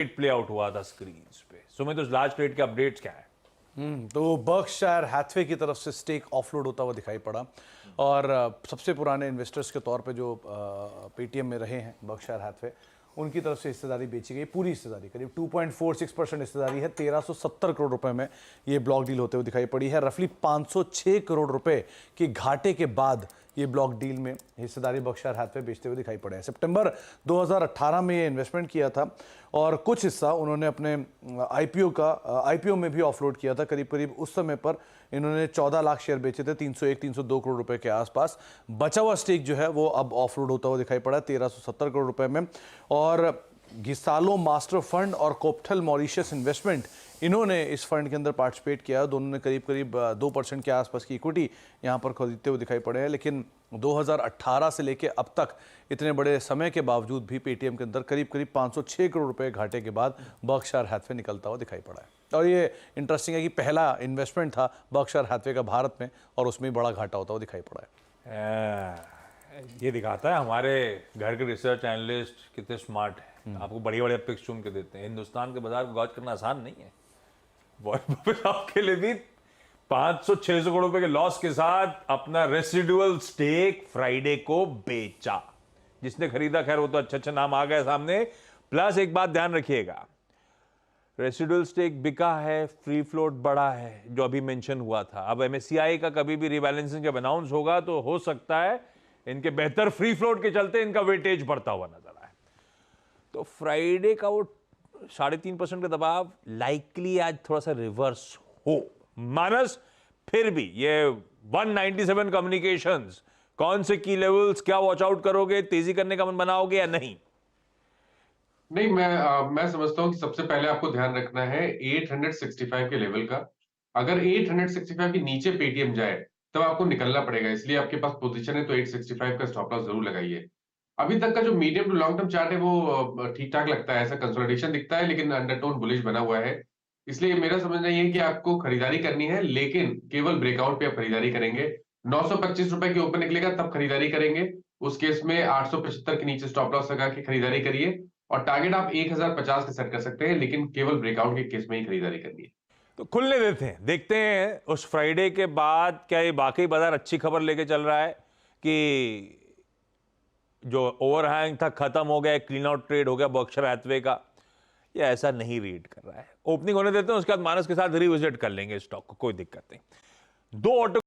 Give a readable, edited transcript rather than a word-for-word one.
Play out हुआ था screen पे। सुमित, तो लास्ट ट्रेड के अपडेट्स क्या है? तो बर्कशायर हैथवे की तरफ से स्टेक ऑफलोड होता हुआ दिखाई पड़ा और सबसे पुराने इन्वेस्टर्स के तौर पे जो पेटीएम में रहे हैं बर्कशायर हैथवे, उनकी तरफ से हिस्सेदारी बेची गई। पूरी हिस्सेदारी करीब 2.46% हिस्सेदारी है। 1370 करोड़ रुपए में ये ब्लॉक डील होते हुए दिखाई पड़ी है। रफली 506 करोड़ रुपए के घाटे के बाद ये ब्लॉक डील में हिस्सेदारी बर्कशायर हैथवे बेचते हुए दिखाई पड़े हैं। सितंबर 2018 में ये इन्वेस्टमेंट किया था और कुछ हिस्सा उन्होंने अपने आईपीओ में भी ऑफलोड किया था। करीब करीब उस समय पर इन्होंने 14 लाख शेयर बेचे थे, 301-302 करोड़ रुपए के आसपास। बचा हुआ स्टेक जो है वो अब ऑफलोड होता हुआ दिखाई पड़ा 1370 करोड़ रुपए में। और घिसालो मास्टर फंड और कोप्टल मॉरिशस इन्वेस्टमेंट, इन्होंने इस फंड के अंदर पार्टिसिपेट किया। दोनों ने करीब करीब 2% के आसपास की इक्विटी यहाँ पर खरीदते हुए दिखाई पड़े हैं। लेकिन 2018 से लेकर अब तक इतने बड़े समय के बावजूद भी पेटीएम के अंदर करीब करीब 506 करोड़ रुपए घाटे के बाद बर्कशायर हैथवे निकलता हुआ दिखाई पड़ा है। और ये इंटरेस्टिंग है कि पहला इन्वेस्टमेंट था बर्कशायर हैथवे का भारत में और उसमें बड़ा घाटा होता हुआ दिखाई पड़ा है। ये दिखाता है हमारे घर के रिसर्च एनालिस्ट कितने स्मार्ट हैं। आपको बड़ी बड़ी पिक्स चुन के देते हैं। हिंदुस्तान के बाजार को गॉज करना आसान नहीं है। वॉरेन बफेट आपके लिए भी 500-600 करोड़ रुपए के लॉस के साथ अपना रेसिडुअल स्टेक फ्राइडे को बेचा। जिसने खरीदा, खैर वो तो अच्छे नाम आ गए सामने। प्लस एक बात ध्यान रखिएगा, रेसिडुअल स्टेक बिका है, फ्री फ्लोट बड़ा है, जो अभी मेंशन हुआ था। अब एमएससीआई का कभी भी रीबैलेंसिंग जब अनाउंस होगा तो हो सकता है इनके बेहतर फ्री फ्लोट के चलते इनका वेटेज बढ़ता हुआ नजर आए। तो फ्राइडे का वो 3.5% का दबाव लाइकली आज थोड़ा सा रिवर्स हो। मानस, फिर भी ये 197 कम्युनिकेशंस, कौन से की लेवल्स, क्या वॉच आउट करोगे? तेजी करने का मन बनाओगे या नहीं? नहीं, मैं समझता हूं कि सबसे पहले आपको ध्यान रखना है 865 के लेवल का। अगर 865 के नीचे पेटीएम जाए तब आपको निकलना पड़ेगा। इसलिए आपके पास पोजीशन है तो 865 का स्टॉप लॉस जरूर लगाइए। अभी तक का जो medium to long term chart है वो ठीक ठाक लगता है। ऐसा कंसोलिडेशन दिखता है लेकिन अंडरटोन बुलिश बना हुआ है। इसलिए मेरा समझना ये है कि आपको खरीदारी करनी है, लेकिन केवल ब्रेकआउट पे आप खरीदारी करेंगे। 925 रुपए के ऊपर निकलेगा तब खरीदारी करेंगे। उस केस में 875 के नीचे स्टॉप लॉस लगा के खरीदारी करिए और टारगेट आप 1050 का सेट कर सकते हैं, लेकिन केवल ब्रेकआउट के केस में ही खरीदारी करनी है। तो खुलने देते हैं, देखते हैं उस फ्राइडे के बाद क्या ये वाकई बाजार अच्छी खबर लेके चल रहा है कि जो ओवरहैंग था खत्म हो गया, क्लीन आउट ट्रेड हो गया बर्कशायर हैथवे का, या ऐसा नहीं रीड कर रहा है। ओपनिंग होने देते हैं, उसके बाद मानस के साथ रिविजिट कर लेंगे स्टॉक को, कोई दिक्कत नहीं। दो ऑटो